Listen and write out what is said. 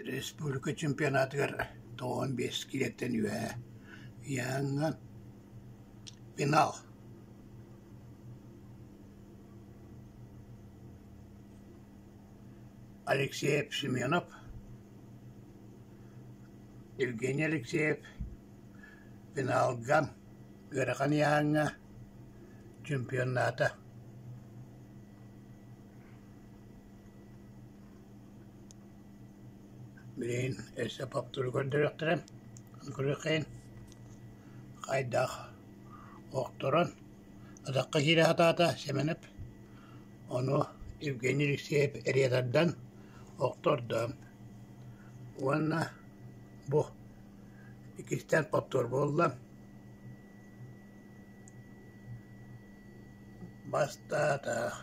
Республика чемпионатыгар 15 килеттен үе яңа финал. Алексеев Семенов, Евгений Алексеев финалга гырахан яңа чемпионата. Билин эсэ паптур көрдөрөктөрөм. Көрөккен. Кайдах окторон. Адакка кире хатата Семенов. Ону Евгений Алексеев эриятардан окторду. Уанна бу икистен паптур болду. Бастата